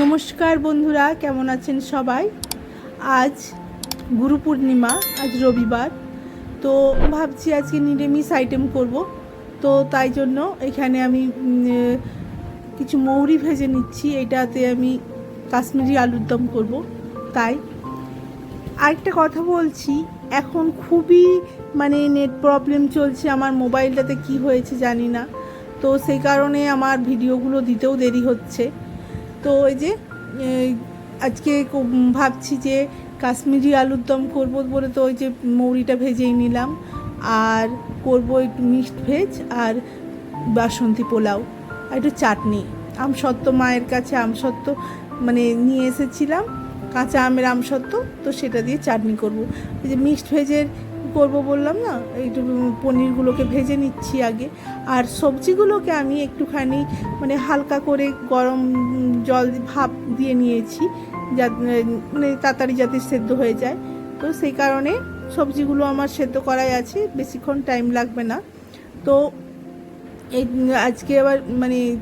নমস্কার বন্ধুরা, কেমন আছেন সবাই? আজ গুরু পূর্ণিমা, আজ রবিবার। তো ভাবছি আজকে নিরামিষ আইটেম করব। তো তাই জন্য এখানে আমি কিছু মৌরি ভেজে নিচ্ছি। এটাতে আমি কাশ্মীরি আলুর দম করব। তাই আরেকটা কথা বলছি, এখন খুবই নেট প্রবলেম চলছে। আমার মোবাইলটাতে কি হয়েছে জানি না, তো সেই কারণে আমার ভিডিওগুলো দিতেও দেরি হচ্ছে। তো এই যে আজকে ভাবছি যে কাশ্মীরি আলুর দম করবো বলে, তো ওই যে মৌরিটা ভেজেই নিলাম, আর করবো একটু মিক্সড ভেজ আর বাসন্তী পোলাও আর একটু চাটনি। আমসত্ত্ব, মায়ের কাছে আমসত্ত্ব নিয়ে এসেছিলাম, কাঁচা আমের আমসত্ত্ব, তো সেটা দিয়ে চাটনি করব। এই যে মিক্সড ভেজের করব বললাম না, একটু পনিরগুলোকে ভেজে নিচ্ছি আগে, আর সবজিগুলোকে আমি একটুখানি হালকা করে গরম জল ভাপ দিয়ে নিয়েছি, তাড়াতাড়ি যাতে সেদ্ধ হয়ে যায়। তো সেই কারণে সবজিগুলো আমার সেদ্ধ করাই আছে, বেশিক্ষণ টাইম লাগবে না। তো এই আজকে আবার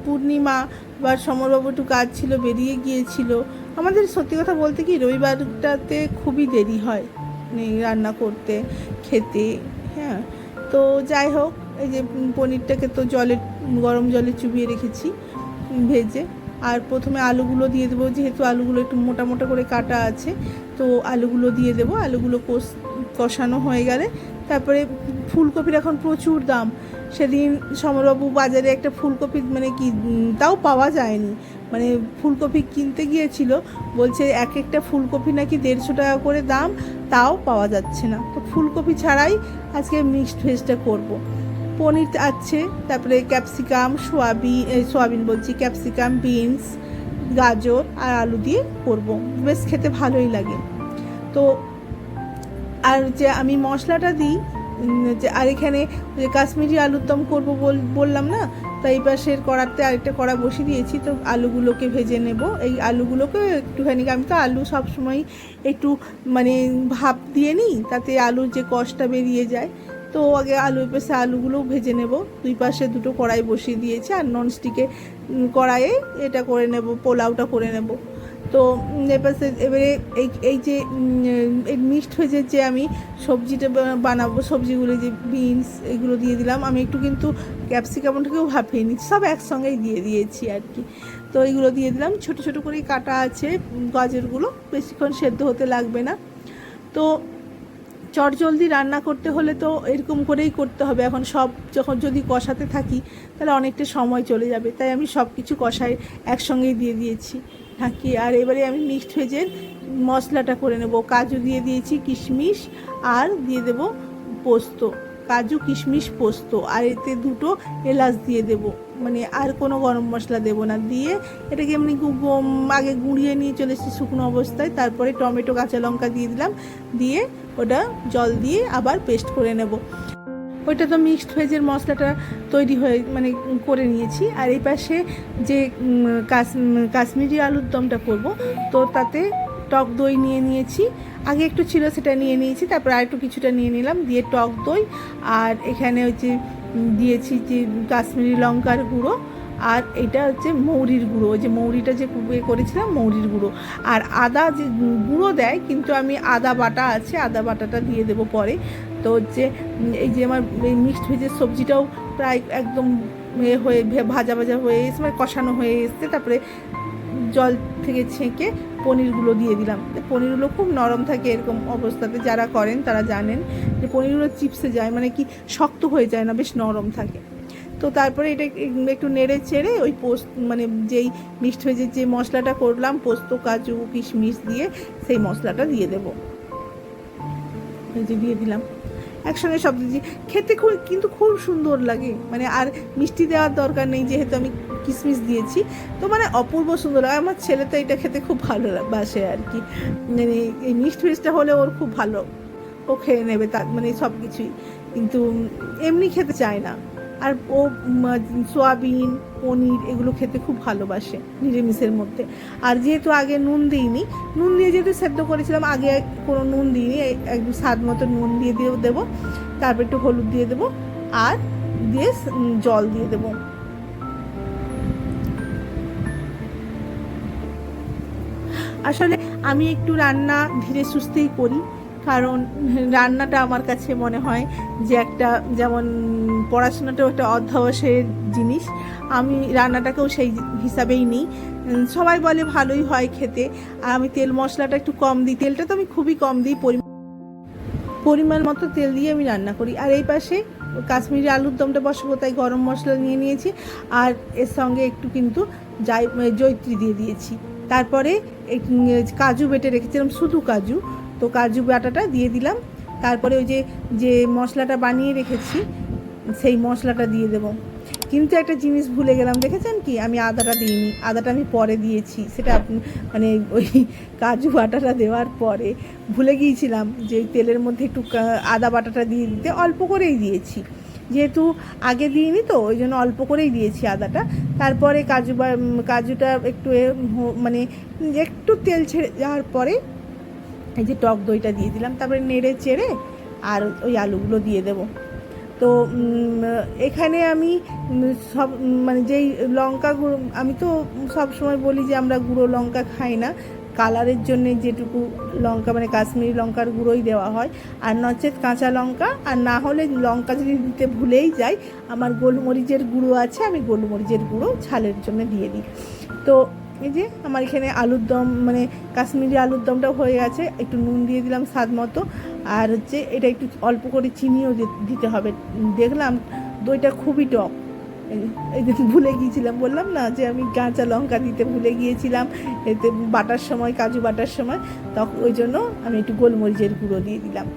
পূর্ণিমা, বা সমরবাবু একটু কাজ ছিল, বেরিয়ে গিয়েছিল। আমাদের সত্যি কথা বলতে কি, রবিবারটাতে খুবই দেরি হয় রান্না করতে, খেতে। হ্যাঁ, তো যাই হোক, এই যে পনিরটাকে তো গরম জলে চুবিয়ে রেখেছি ভেজে। আর প্রথমে আলুগুলো দিয়ে দেবো, যেহেতু আলুগুলো একটু মোটা মোটা করে কাটা আছে, তো আলুগুলো দিয়ে দেবো। আলুগুলো কষানো হয়ে গেলে তারপরে ফুলকপির এখন প্রচুর দাম। সেদিন সমরবাবু বাজারে একটা ফুলকপি তাও পাওয়া যায়নি, ফুলকপি কিনতে গিয়েছিল, বলছে এক একটা ফুলকপি নাকি 150 টাকা করে দাম, তাও পাওয়া যাচ্ছে না। তো ফুলকপি ছাড়াই আজকে মিক্সড ভেজটা করব। পনির আছে, তারপরে ক্যাপসিকাম, সোয়াবিন বলছি, ক্যাপসিকাম, বিনস, গাজর আর আলু দিয়ে করব। বেশ খেতে ভালোই লাগে। তো আর যে আমি মশলাটা দিই, আর এখানে যে কাশ্মীরি আলুর দম করবো বললাম না, তাই এই পাশের কড়াতে আরেকটা কড়া বসিয়ে দিয়েছি। তো আলুগুলোকে ভেজে নেব। এই আলুগুলোকে একটুখানি, আমি তো আলু সবসময় একটু ভাপ দিয়ে নিই, তাতে আলুর যে কষটা বেরিয়ে যায়। তো আগে পাশে আলুগুলোও ভেজে নেব। দুই পাশে দুটো কড়াই বসিয়ে দিয়েছি, আর ননস্টিকে কড়াইয়ে এটা করে নেব, পোলাওটা করে নেব। তো এবারে এই যে এই মিক্সড ভেজের যে আমি সবজিটা বানাবো, সবজিগুলো যে বিনস, এগুলো দিয়ে দিলাম। আমি একটু কিন্তু ক্যাপসিকামটাকেও ভাপিয়ে নিচ্ছি, সব একসঙ্গেই দিয়ে দিয়েছি আর কি। তো এইগুলো দিয়ে দিলাম, ছোট ছোট করেই কাটা আছে গাজরগুলো, বেশিক্ষণ সেদ্ধ হতে লাগবে না। তো চটজলদি রান্না করতে হলে তো এরকম করেই করতে হবে। এখন যখন যদি কষাতে থাকি, তাহলে অনেকটা সময় চলে যাবে, তাই আমি সব কিছু কষাই একসঙ্গেই দিয়ে দিয়েছি ঢাকি। আর এবারে আমি মিক্সড ভেজের মশলাটা করে নেব। কাজু দিয়ে দিয়েছি, কিশমিশ, আর দিয়ে দেব পোস্ত, কাজু, কিশমিশ, পোস্ত, আর এতে 2টো এলাচ দিয়ে দেব। আর কোনো গরম মশলা দেব না। দিয়ে এটাকে আগে গুঁড়িয়ে নিয়ে চলে এসেছি শুকনো অবস্থায়। তারপরে টমেটো, কাঁচা লঙ্কা দিয়ে দিলাম, দিয়ে ওটা জল দিয়ে আবার পেস্ট করে নেব। ওইটা তো মিক্সড ভেজের মশলাটা তৈরি হয়ে করে নিয়েছি। আর এই পাশে যে কাশ্মীরি আলুর দমটা করব, তো তাতে টক দই নিয়ে নিয়েছি। আগে একটু ছিল, সেটা নিয়ে নিয়েছি, তারপর আর একটু কিছুটা নিয়ে নিলাম, দিয়ে টক দই, আর এখানে হচ্ছে দিয়েছি যে কাশ্মীরি লঙ্কার গুঁড়ো, আর এটা হচ্ছে মৌরির গুঁড়ো, ওই যে মৌরিটা যে করেছিলাম, মৌরির গুঁড়ো। আর আদা যে গুঁড়ো দেয়, কিন্তু আমি আদা বাটা আছে, আদা বাটাটা দিয়ে দেবো পরে। তো হচ্ছে এই যে আমার এই মিক্সড ভেজের সবজিটাও প্রায় একদম হয়ে ভাজা ভাজা হয়ে এসে, কষানো হয়ে এসছে। তারপরে জল থেকে ছেঁকে পনিরগুলো দিয়ে দিলাম। পনিরগুলো খুব নরম থাকে এরকম অবস্থাতে, যারা করেন তারা জানেন যে পনিরগুলো চিপসে যায়, কি শক্ত হয়ে যায় না, বেশ নরম থাকে। তো তারপরে এটা একটু নেড়ে চেড়ে ওই যেই মিক্সড ভেজের যে মশলাটা করলাম, পোস্ত, কাজু, কিশমিশ দিয়ে, সেই মশলাটা দিয়ে দেবো। এই যে দিয়ে দিলাম একসঙ্গে সব দিয়েছি। খেতে কিন্তু খুব সুন্দর লাগে, আর মিষ্টি দেওয়ার দরকার নেই, যেহেতু আমি কিশমিশ দিয়েছি। তো অপূর্ব সুন্দর লাগে। আমার ছেলে তো এটা খেতে খুব ভালোবাসে আর কি। এই মিক্সড ভেজটা হলে ওর খুব ভালো, ও খেয়ে নেবে, তার সব কিছুই, কিন্তু এমনি খেতে চায় না। আর ও সোয়াবিন, পনির এগুলো খেতে খুব ভালোবাসে নিরামিষের মধ্যে। আর যেহেতু আগে নুন দিইনি, নুন দিয়ে যেহেতু সেদ্ধ করেছিলাম, আগে কোনো নুন দিইনি, একটু স্বাদ মতো নুন দিয়ে দেবো, তারপর একটু হলুদ দিয়ে দেবো, আর দিয়ে জল দিয়ে দেবো। আসলে আমি একটু রান্না ধীরে সুস্থেই করি, কারণ রান্নাটা আমার কাছে মনে হয় যে একটা, যেমন পড়াশোনাটাও একটা অধ্যাবসায়ের জিনিস, আমি রান্নাটাকেও সেই হিসাবেই নিই। সবাই বলে ভালোই হয় খেতে, আর আমি তেল মশলাটা একটু কম দিই, তেলটা তো আমি খুবই কম দিই, পরিমাণ মতো তেল দিয়ে আমি রান্না করি। আর এই পাশে কাশ্মীরি আলুর দমটা বসাবো, তাই গরম মশলা নিয়ে নিয়েছি, আর এর সঙ্গে একটু কিন্তু জয়িত্রী দিয়ে দিয়েছি। তারপরে কাজু বেটে রেখেছিলাম, শুধু কাজু, তো কাজু বাটাটা দিয়ে দিলাম। তারপরে ওই যে মশলাটা বানিয়ে রেখেছি সেই মশলাটা দিয়ে দেবো। কিন্তু একটা জিনিস ভুলে গেলাম, দেখেছেন কি, আমি আদাটা দিইনি, আদাটা আমি পরে দিয়েছি, সেটা মানে ওই কাজু বাটাটা দেওয়ার পরে ভুলে গিয়েছিলাম যে তেলের মধ্যে একটু আদা বাটাটা দিয়ে দিতে, অল্প করেই দিয়েছি, যেহেতু আগে দিইনি তো ওই জন্য অল্প করেই দিয়েছি আদাটা। তারপরে কাজুটা একটু মানে একটু তেল ছেড়ে যাওয়ার পরে এই যে টক দইটা দিয়ে দিলাম, তারপরে নেড়ে চেড়ে আর ওই আলুগুলো দিয়ে দেবো। তো এখানে আমি সব মানে যেই লঙ্কা গুঁড়ো, আমি তো সব সময় বলি যে আমরা গুঁড়ো লঙ্কা খাই না, কালারের জন্যে যেটুকু লঙ্কা মানে কাশ্মীরি লঙ্কার গুঁড়োই দেওয়া হয়, আর নচেত কাঁচা লঙ্কা, আর না হলে লঙ্কা যদি দিতে ভুলেই যাই, আমার গোলমরিচের গুঁড়ো আছে, আমি গোলমরিচের গুঁড়ো ঝালের জন্য দিয়ে দিই। তো এই যে আমার এখানে আলুর দম মানে কাশ্মীরি আলুর দমটাও হয়ে গেছে, একটু নুন দিয়ে দিলাম স্বাদ মতো, আর হচ্ছে এটা একটু অল্প করে চিনিও দিতে হবে। দেখলাম দইটা খুবই টক, এই যে ভুলে গিয়েছিলাম, বললাম না যে আমি কাঁচা লঙ্কা দিতে ভুলে গিয়েছিলাম এতে বাটার সময়, কাজু বাটার সময়, তখন ওই জন্য আমি একটু গোলমরিচের গুঁড়ো দিয়ে দিলাম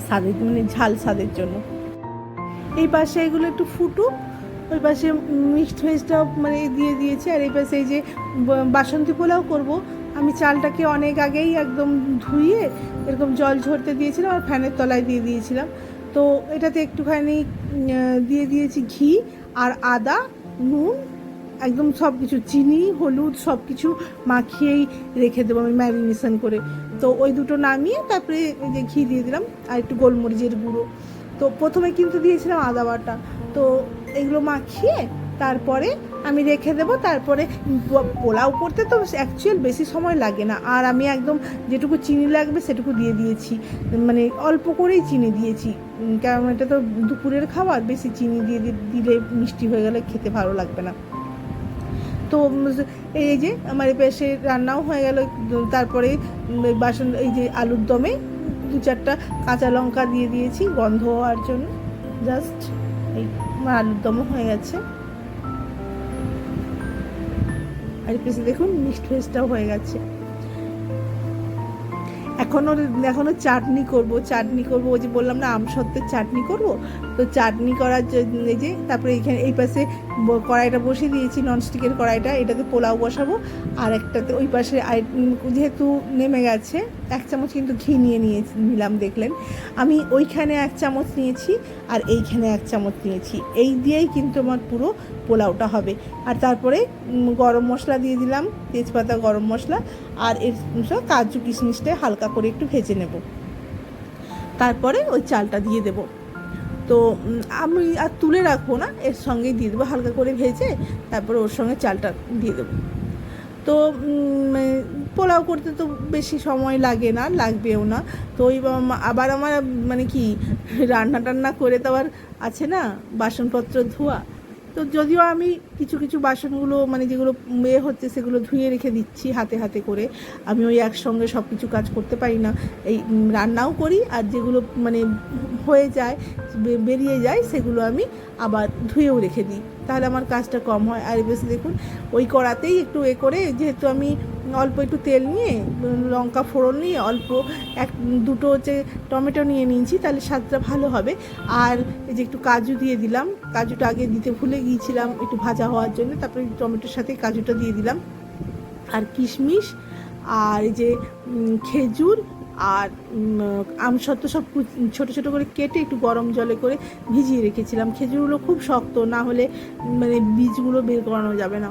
স্বাদের, মানে ঝাল স্বাদের জন্য। এই পাশে এগুলো একটু ফুটুক, ওই পাশে মিক্সড ভেজটাও মানে দিয়ে দিয়েছি, আর এই পাশে এই যে বাসন্তী পোলাও করব, আমি চালটাকে অনেক আগেই একদম ধুয়ে এরকম জল ঝরতে দিয়েছিলাম আর ফ্যানের তলায় দিয়ে দিয়েছিলাম। তো এটাতে একটুখানি দিয়ে দিয়েছি ঘি আর আদা, নুন, একদম সব কিছু, চিনি, হলুদ সব কিছু মাখিয়েই রেখে দেবো আমি ম্যারিনেশন করে। তো ওই দুটো নামিয়ে তারপরে এই যে ঘি দিয়ে দিলাম আর একটু গোলমরিচের গুঁড়ো। তো প্রথমে কিন্তু দিয়েছিলাম আদা বাটা, তো এগুলো মাখিয়ে তারপরে আমি রেখে দেবো। তারপরে পোলাও করতে তো অ্যাকচুয়াল বেশি সময় লাগে না, আর আমি একদম যেটুকু চিনি লাগবে সেটুকু দিয়ে দিয়েছি, মানে অল্প করেই চিনি দিয়েছি, কারণ এটা তো দুপুরের খাবার, বেশি চিনি দিয়ে দিলে মিষ্টি হয়ে গেলে খেতে ভালো লাগবে না। তো এই যে আমার এই পাশে রান্নাও হয়ে গেল। তারপরে বাসন এই যে আলুর দমে 2-4টা কাঁচা লঙ্কা দিয়ে দিয়েছি গন্ধ হওয়ার জন্য, জাস্ট এই আমার আলুর দমও হয়ে গেছে। আর এই পাশে দেখুন মিক্সড ভেজটাও হয়ে গেছে। এখনও চাটনি করব, ওই যে বললাম না আমসত্ত্বের চাটনি করব, তো চাটনি করার জন্য এই যে তারপরে এখানে এই পাশে কড়াইটা বসিয়ে দিয়েছি, ননস্টিকের কড়াইটা, এটাতে পোলাও বসাবো, আর একটাতে ওই পাশে যেহেতু নেমে গেছে 1 চামচ কিন্তু ঘি নিলাম, দেখলেন আমি ওইখানে 1 চামচ নিয়েছি আর এইখানে 1 চামচ নিয়েছি, এই দিয়েই কিন্তু আমার পুরো পোলাওটা হবে। আর তারপরে গরম মশলা দিয়ে দিলাম, তেজপাতা, গরম মশলা, আর এর সব কাজু কিশমিশটা হালকা করে একটু ভেজে নেব, তারপরে ওই চালটা দিয়ে দেব। তো আমি আর তুলে রাখবো না, এর সঙ্গেই দিয়ে দেবো হালকা করে ভেজে, তারপরে ওর সঙ্গে চালটা দিয়ে দেবো। তো পোলাও করতে তো বেশি সময় লাগে না, লাগবেও না। তো ওই আবার আমার মানে কি রান্না করে তো আবার আছে না বাসনপত্র ধোয়া, তো যদিও আমি কিছু বাসনগুলো মানে যেগুলো হচ্ছে সেগুলো ধুয়ে রেখে দিচ্ছি হাতে করে, আমি ওই একসঙ্গে সব কিছু কাজ করতে পারি না, এই রান্নাও করি আর যেগুলো মানে হয়ে যায় বেরিয়ে যায় সেগুলো আমি আবার ধুয়েও রেখে দিই, তাহলে আমার কাজটা কম হয়। আর বেশি দেখুন ওই কড়াতেই একটু করে, যেহেতু আমি অল্প একটু তেল নিয়ে লঙ্কা ফোড়ন নিয়ে অল্প 1-2 হচ্ছে টমেটো নিয়ে নিয়েছি, তাহলে স্বাদটা ভালো হবে। আর এই যে একটু কাজু দিয়ে দিলাম, কাজুটা আগে দিতে ভুলে গিয়েছিলাম একটু ভাজা হওয়ার জন্য, তারপরে টমেটোর সাথে কাজুটা দিয়ে দিলাম, আর কিশমিশ, আর এই যে খেজুর আর আমসত্ত্ব সব ছোটো ছোটো করে কেটে একটু গরম জলে করে ভিজিয়ে রেখেছিলাম। খেজুরগুলো খুব শক্ত, না হলে মানে বীজগুলো বের করানো যাবে না।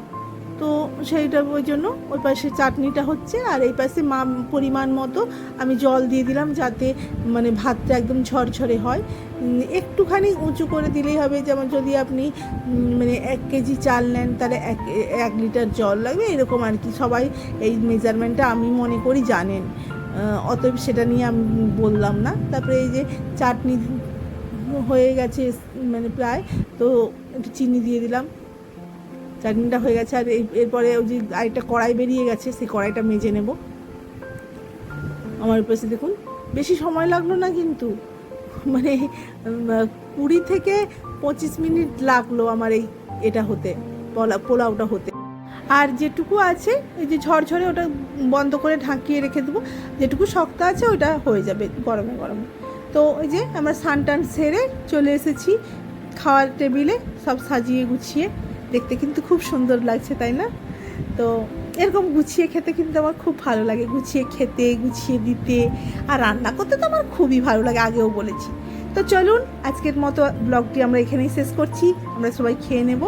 তো সেইটা ওই জন্য ওই পাশে চাটনিটা হচ্ছে, আর এই পাশে পরিমাণ মতো আমি জল দিয়ে দিলাম, যাতে মানে ভাতটা একদম ঝরঝরে হয়। একটুখানি উঁচু করে দিলেই হবে, যেমন যদি আপনি মানে 1 কেজি চাল নেন তাহলে 1 লিটার জল লাগবে, এরকম আর কি। সবাই এই মেজারমেন্টটা আমি মনে করি জানেন, অতএব সেটা নিয়ে আমি বললাম না। তারপরে এই যে চাটনি হয়ে গেছে মানে প্রায়, তো একটু চিনি দিয়ে দিলাম, চাটনিটা হয়ে গেছে। আর এরপরে ওই যে আরেকটা কড়াই বেরিয়ে গেছে, সেই কড়াইটা মেজে নেব। আমার পাশে দেখুন বেশি সময় লাগলো না কিন্তু, মানে 20 থেকে 25 মিনিট লাগলো আমার এটা হতে, পোলাওটা হতে। আর যেটুকু আছে এই যে ঝরঝরে, ওটা বন্ধ করে ঢাকিয়ে রেখে দেবো। যেটুকু শক্ত আছে ওটা হয়ে যাবে গরমে গরমে। তো ওই যে আমরা স্নান টান সেরে চলে এসেছি খাওয়ার টেবিলে, সব সাজিয়ে গুছিয়ে। দেখতে কিন্তু খুব সুন্দর লাগছে, তাই না? তো এরকম গুছিয়ে খেতে কিন্তু আমার খুব ভালো লাগে, গুছিয়ে খেতে, গুছিয়ে দিতে, আর রান্না করতে তো আমার খুবই ভালো লাগে, আগেও বলেছি। তো চলুন আজকের মতো ব্লগটি আমরা এখানেই শেষ করছি, আমরা সবাই খেয়ে নেব।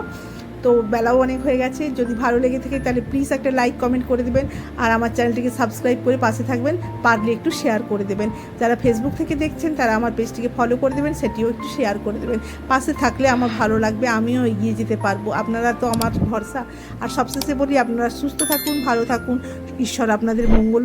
তো বেলাও অনেক হয়ে গেছে। যদি ভালো লেগে থাকে তাহলে প্লিজ একটা লাইক কমেন্ট করে দেবেন, আর আমার চ্যানেলটিকে সাবস্ক্রাইব করে পাশে থাকবেন, পারলে একটু শেয়ার করে দেবেন। যারা ফেসবুক থেকে দেখছেন তারা আমার পেজটিকে ফলো করে দেবেন, সেটিও একটু শেয়ার করে দেবেন। পাশে থাকলে আমার ভালো লাগবে, আমিও এগিয়ে যেতে পারবো। আপনারা তো আমার ভরসা। আর সবশেষে বলি, আপনারা সুস্থ থাকুন, ভালো থাকুন, ঈশ্বর আপনাদের মঙ্গল